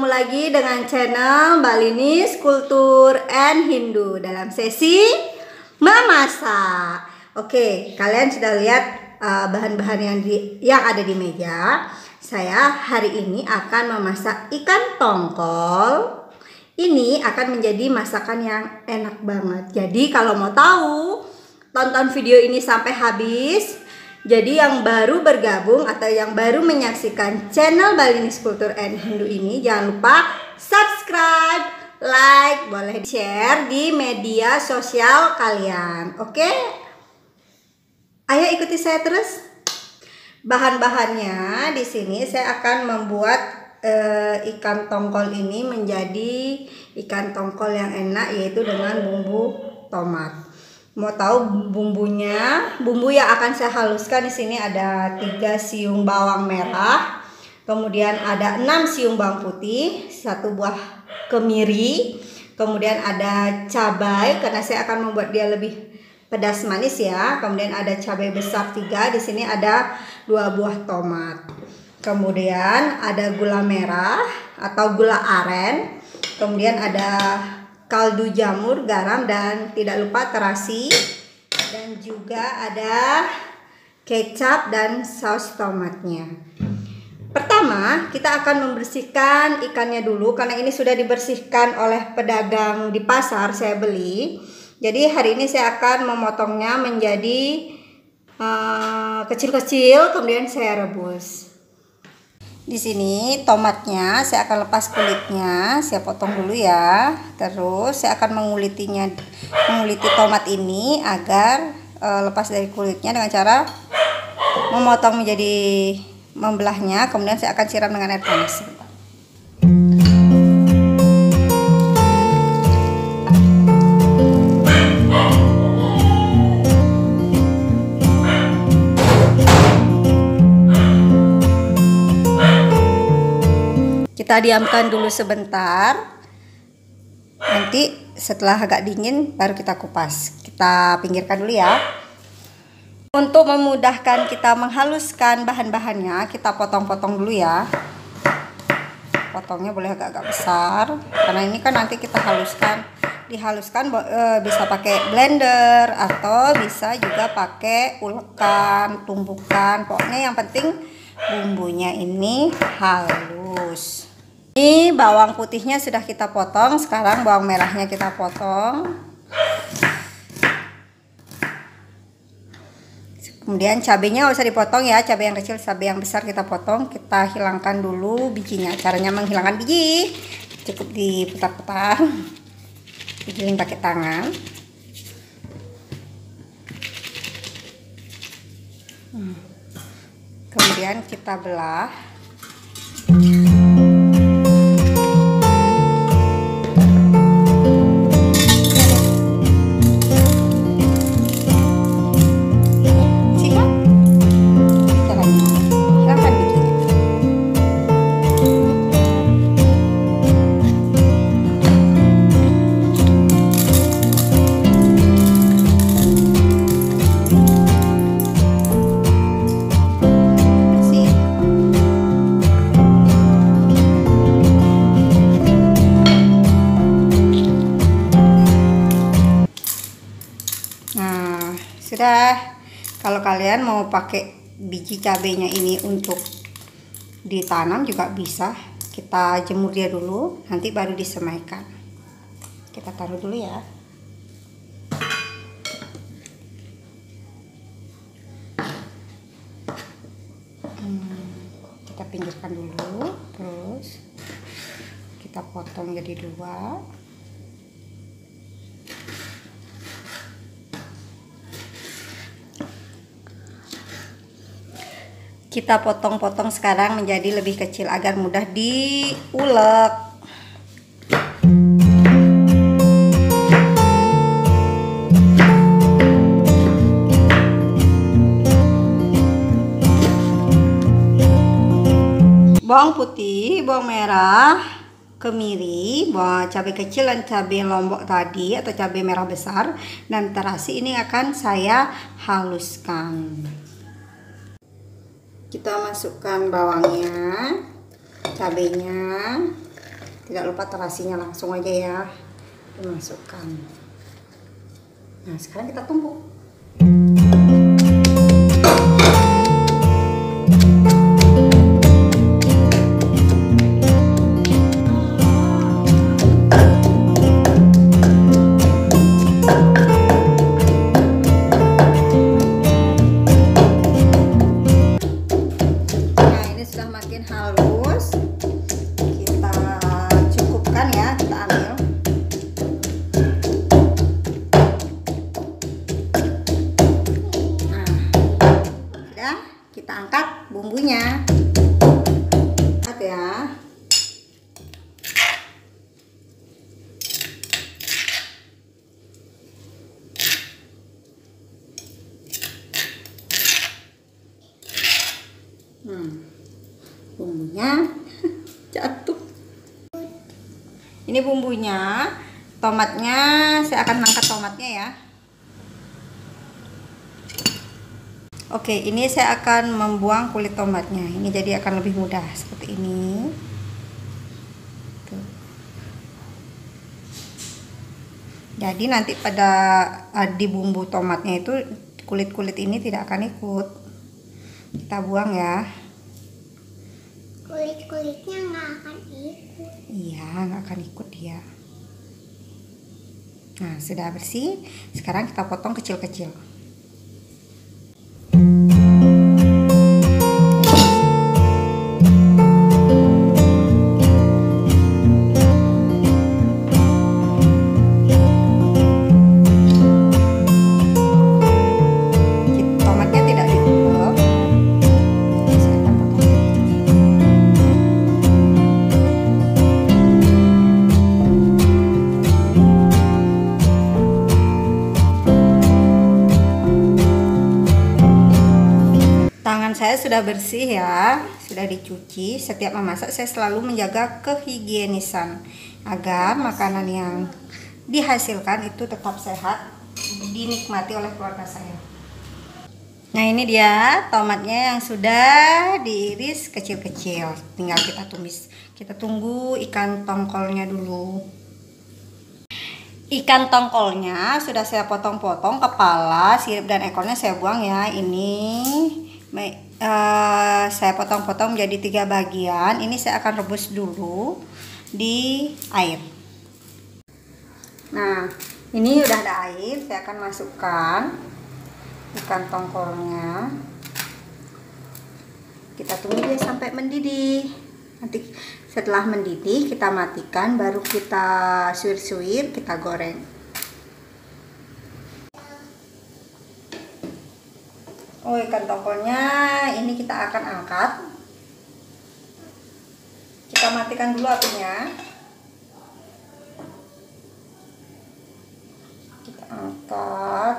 bertemu lagi dengan channel Mbak Linis Kultur and Hindu dalam sesi memasak. Oke, kalian sudah lihat bahan-bahan yang ada di meja. Saya hari ini akan memasak ikan tongkol. Ini akan menjadi masakan yang enak banget. Jadi kalau mau tahu, tonton video ini sampai habis. Jadi yang baru bergabung atau yang baru menyaksikan channel Mbak Linis Kultur and Hindu ini, jangan lupa subscribe, like, boleh share di media sosial kalian. Oke? Ayo ikuti saya terus. Bahan-bahannya di sini saya akan membuat ikan tongkol ini menjadi ikan tongkol yang enak, yaitu dengan bumbu tomat. Mau tahu bumbunya? Bumbu yang akan saya haluskan di sini ada 3 siung bawang merah, kemudian ada 6 siung bawang putih, 1 buah kemiri, kemudian ada cabai karena saya akan membuat dia lebih pedas manis ya. Kemudian ada cabai besar 3, di sini ada 2 buah tomat. Kemudian ada gula merah atau gula aren, kemudian ada kaldu jamur, garam, dan tidak lupa terasi, dan juga ada kecap dan saus tomatnya. Pertama, kita akan membersihkan ikannya dulu karena ini sudah dibersihkan oleh pedagang di pasar, saya beli. Jadi hari ini saya akan memotongnya menjadi kecil-kecil, kemudian saya rebus. Di sini tomatnya saya akan lepas kulitnya, saya potong dulu ya. Terus saya akan menguliti tomat ini agar lepas dari kulitnya dengan cara memotong membelahnya. Kemudian saya akan siram dengan air panas. Kita diamkan dulu sebentar. Nanti setelah agak dingin baru kita kupas. Kita pinggirkan dulu ya. Untuk memudahkan kita menghaluskan bahan-bahannya, kita potong-potong dulu ya. Potongnya boleh agak-agak besar karena ini kan nanti kita haluskan. Dihaluskan bisa pakai blender atau bisa juga pakai ulekan, tumbukan. Pokoknya yang penting bumbunya ini halus. Ini bawang putihnya sudah kita potong, sekarang bawang merahnya kita potong. Kemudian cabenya nggak usah dipotong ya, cabai yang kecil, cabai yang besar kita potong. Kita hilangkan dulu bijinya. Caranya menghilangkan biji, cukup diputar-putar, digiling pakai tangan. Kemudian kita belah. Sudah. Kalau kalian mau pakai biji cabenya ini untuk ditanam juga bisa. Kita jemur dia dulu, nanti baru disemaikan. Kita taruh dulu ya. Kita pinggirkan dulu, terus kita potong jadi 2. Kita potong-potong sekarang menjadi lebih kecil agar mudah diulek. Bawang putih, bawang merah, kemiri, cabai kecil dan cabai lombok tadi atau cabai merah besar, dan terasi ini akan saya haluskan. Kita masukkan bawangnya, cabenya, Tidak lupa terasinya, langsung aja ya dimasukkan. Nah, sekarang kita tumbuk. Nah, ini sudah makin halus. Kita cukupkan ya, kita ambil. Kita angkat bumbunya. Angkat ya. Bumbunya jatuh. Ini bumbunya. Tomatnya saya akan angkat tomatnya ya. Oke, ini saya akan membuang kulit tomatnya. Ini jadi akan lebih mudah seperti ini. Tuh. Jadi nanti pada di bumbu tomatnya itu kulit-kulit ini tidak akan ikut. Kita buang ya. Kulit-kulitnya nggak akan ikut. Iya, nggak akan ikut dia. Nah, sudah bersih. Sekarang kita potong kecil-kecil. Tangan saya sudah bersih ya, sudah dicuci. Setiap memasak saya selalu menjaga kehigienisan agar makanan yang dihasilkan itu tetap sehat, dinikmati oleh keluarga saya. Nah, ini dia tomatnya yang sudah diiris kecil-kecil. Tinggal kita tumis. Kita tunggu ikan tongkolnya dulu. Ikan tongkolnya sudah saya potong-potong, kepala, sirip dan ekornya saya buang ya. Ini saya potong-potong menjadi 3 bagian. Ini saya akan rebus dulu di air. Nah, ini udah ada air, saya akan masukkan ikan tongkolnya. Kita tunggu dia sampai mendidih. Nanti setelah mendidih kita matikan, baru kita suir-suir, kita goreng. Oh, ikan tongkolnya ini kita akan angkat. Kita matikan dulu apinya. Kita angkat.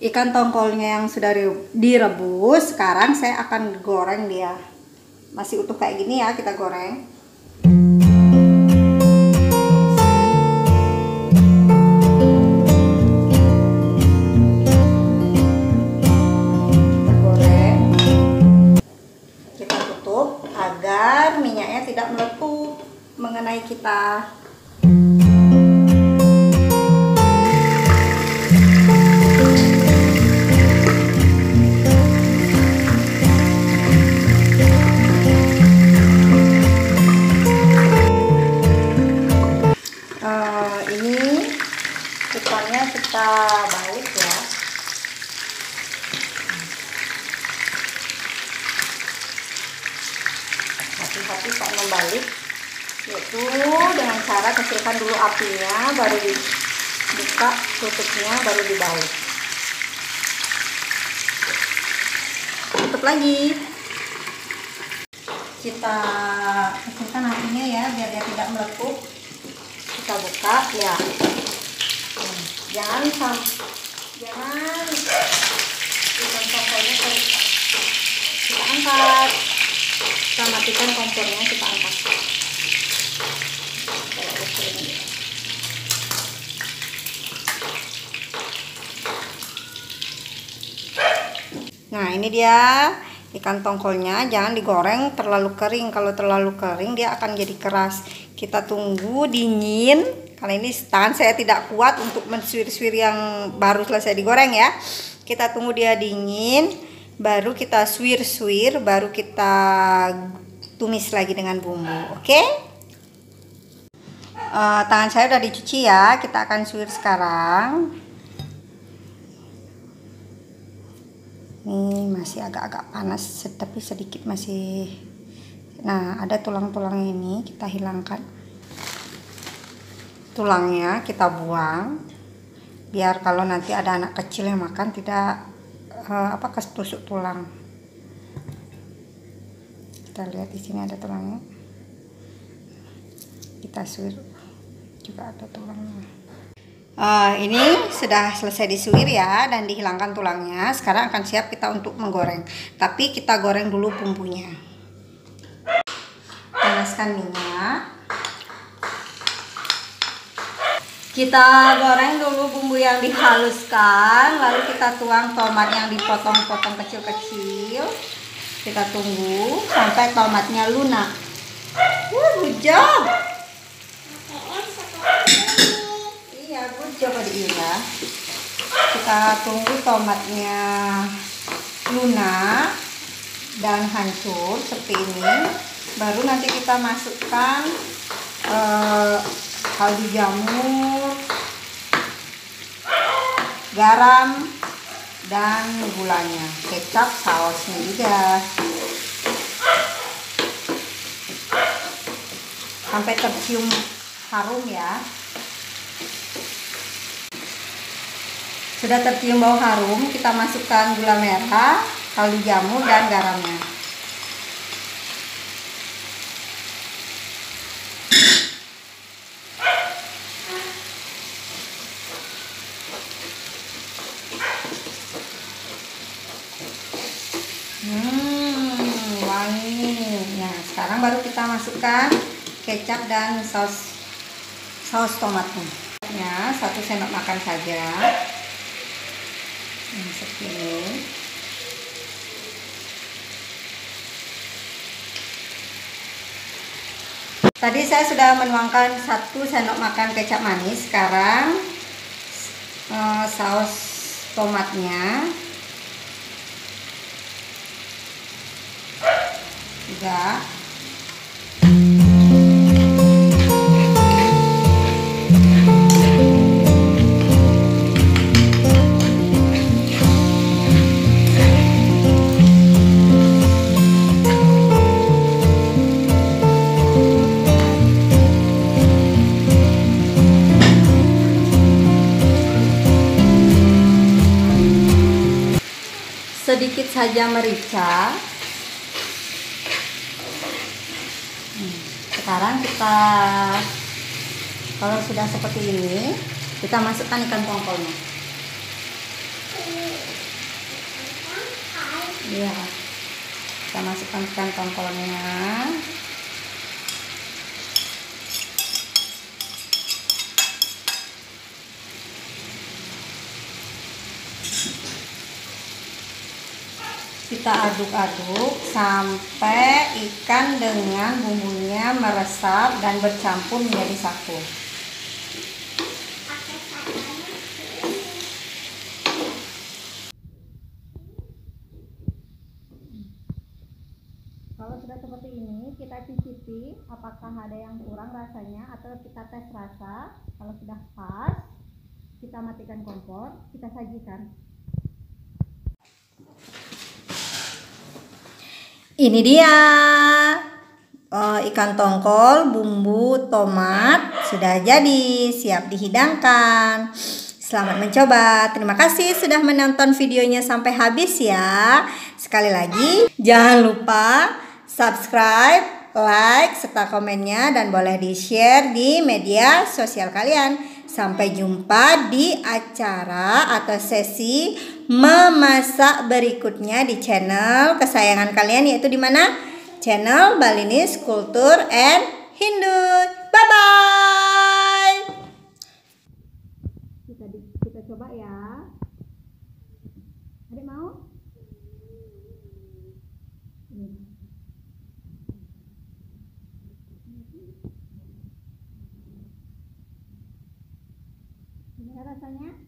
Ikan tongkolnya yang sudah direbus, sekarang saya akan goreng dia. Masih utuh kayak gini ya, kita goreng. Agar minyaknya tidak meletup mengenai kita. Ini ikannya kita balik ya. Hati-hati saat membalik, yaitu dengan cara kecilkan dulu apinya, baru dibuka tutupnya, baru dibalik. Tutup lagi. Kita kecilkan apinya ya, biar dia tidak meletup. Kita buka ya. Jangan ikan tongkolnya kita angkat. Kita matikan kompornya, kita angkat. Nah, ini dia ikan tongkolnya. Jangan digoreng terlalu kering. Kalau terlalu kering dia akan jadi keras. Kita tunggu dingin. Kali ini tangan saya tidak kuat untuk mensuir-suir yang baru selesai digoreng ya. Kita tunggu dia dingin, baru kita suir-suir, baru kita tumis lagi dengan bumbu. Oke? Tangan saya udah dicuci ya. Kita akan suir sekarang. Ini masih agak-agak panas, tapi sedikit masih. Nah, ada tulang-tulang ini kita hilangkan. Tulangnya kita buang, biar kalau nanti ada anak kecil yang makan tidak ketusuk tulang. Kita lihat di sini ada tulangnya. Kita suir, juga ada tulangnya. Ini sudah selesai disuir ya dan dihilangkan tulangnya. Sekarang akan siap kita untuk menggoreng. Tapi kita goreng dulu bumbunya. Panaskan minyak. Kita goreng dulu bumbu yang dihaluskan. Lalu kita tuang tomat yang dipotong-potong kecil-kecil. Kita tunggu sampai tomatnya lunak. Good job. Coba diilah. Kita tunggu tomatnya lunak dan hancur seperti ini. Baru nanti kita masukkan kaldu jamur, garam, dan gulanya, kecap, sausnya juga, sampai tercium harum ya. Sudah tercium bau harum, kita masukkan gula merah, kaldu jamur, dan garamnya. Wangi. Nah, sekarang baru kita masukkan kecap dan saus tomatnya. 1 sendok makan saja. Seperti ini. Tadi saya sudah menuangkan 1 sendok makan kecap manis. Sekarang saus tomatnya juga. Sedikit saja merica. Sekarang kita, kalau sudah seperti ini, kita masukkan ikan tongkolnya. Iya, kita masukkan ikan tongkolnya. Kita aduk-aduk sampai ikan dengan bumbunya meresap dan bercampur menjadi satu. Kalau sudah seperti ini, kita cicipi apakah ada yang kurang rasanya atau kita tes rasa. Kalau sudah pas, kita matikan kompor, kita sajikan. Ini dia ikan tongkol bumbu tomat sudah jadi, siap dihidangkan. Selamat mencoba. Terima kasih sudah menonton videonya sampai habis ya. Sekali lagi, jangan lupa subscribe, like, serta komennya, dan boleh di-share di media sosial kalian. Sampai jumpa di acara atau sesi memasak berikutnya di channel kesayangan kalian, yaitu di mana? Channel Balinese Culture and Hindu. Bye bye. Kita coba ya. Adik mau? Gimana rasanya?